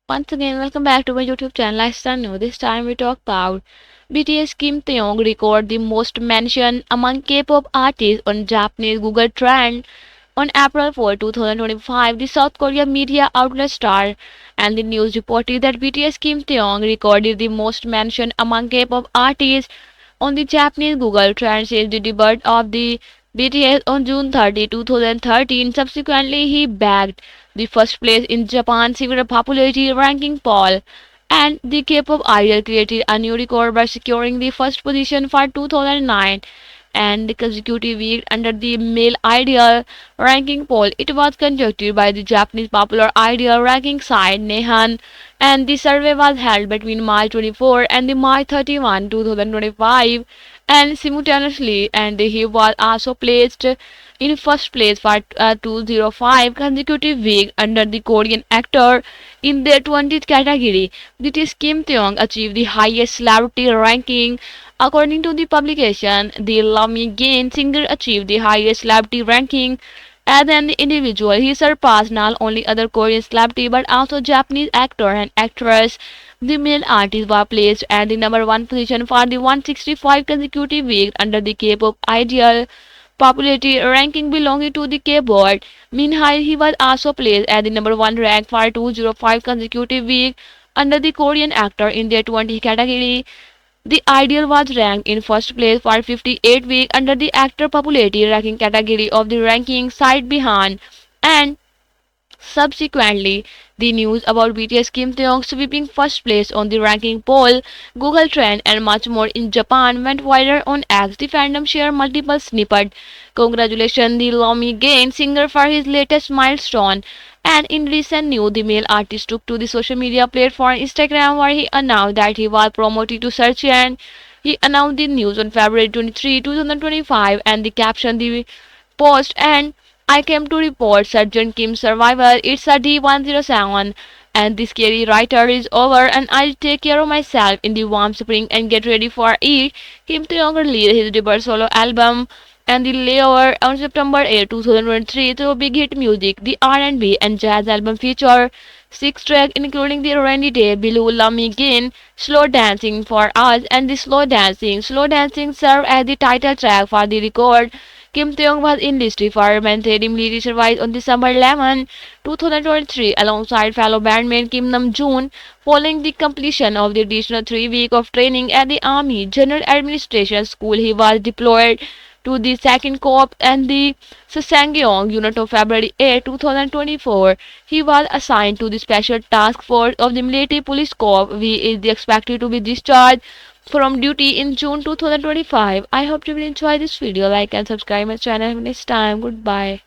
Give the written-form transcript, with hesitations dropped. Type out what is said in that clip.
Once again, welcome back to my YouTube channel. This time we talk about BTS Kim Taeyong record the most mention among K-pop artists on Japanese Google Trend. On April 4, 2025, the South Korea media outlet Star and the news reported that BTS Kim Taeyong recorded the most mention among K-pop artists on the Japanese Google Trends since the debut of the BTS on June 30, 2013. Subsequently, he bagged the first place in Japan's civil popularity ranking poll, and the K-pop idol created a new record by securing the first position for 2009 and the consecutive week under the Male Idol ranking poll. It was conducted by the Japanese popular idol ranking site Nehan, and the survey was held between March 24 and the March 31, 2025, and simultaneously, and he was also placed in first place for 205 consecutive weeks under the Korean actor in their 20th category. British Kim Taeyong achieved the highest celebrity ranking. According to the publication, the Love Me Again singer achieved the highest celebrity ranking. As an individual, he surpassed not only other Korean celebrities but also Japanese actor and actress. The male artist was placed at the number one position for the 165 consecutive weeks under the K-pop ideal popularity ranking belonging to the K-board. Meanwhile, he was also placed at the number one rank for 205 consecutive weeks under the Korean actor in their 20 category. The Ideal was ranked in first place for 58 weeks under the actor popularity ranking category of the ranking side behind, and subsequently, the news about BTS Kim Taeyong sweeping first place on the ranking poll, Google Trend, and much more in Japan went viral on X. The fandom shared multiple snippets. Congratulations, the Lomi Gain singer, for his latest milestone. And in recent news, the male artist took to the social media platform Instagram where he announced that he was promoted to search, and he announced the news on February 23, 2025, and the caption the post, and I came to report Sergeant Kim's survival. It's a D107 and the scary writer is over, and I'll take care of myself in the warm spring and get ready for it. Kim Taeyong released his debut solo album and the layover on September 8, 2023 through Big Hit Music. The R&B and jazz album featured six tracks including the Rainy Day, Below, Love Me Again, Slow Dancing for Us, and the Slow Dancing. Slow Dancing served as the title track for the record. Kim Taeyong was enlisted for military service on December 11, 2023 alongside fellow bandmate Kim Nam-joon following the completion of the additional 3 weeks of training at the Army General Administration School. He was deployed to the 2nd Corps and the Ssanggyeong unit on February 8, 2024. He was assigned to the Special Task Force of the Military Police Corps. He is expected to be discharged from duty in June 2025. I hope you will enjoy this video. Like and subscribe my channel. Have a nice time. Goodbye.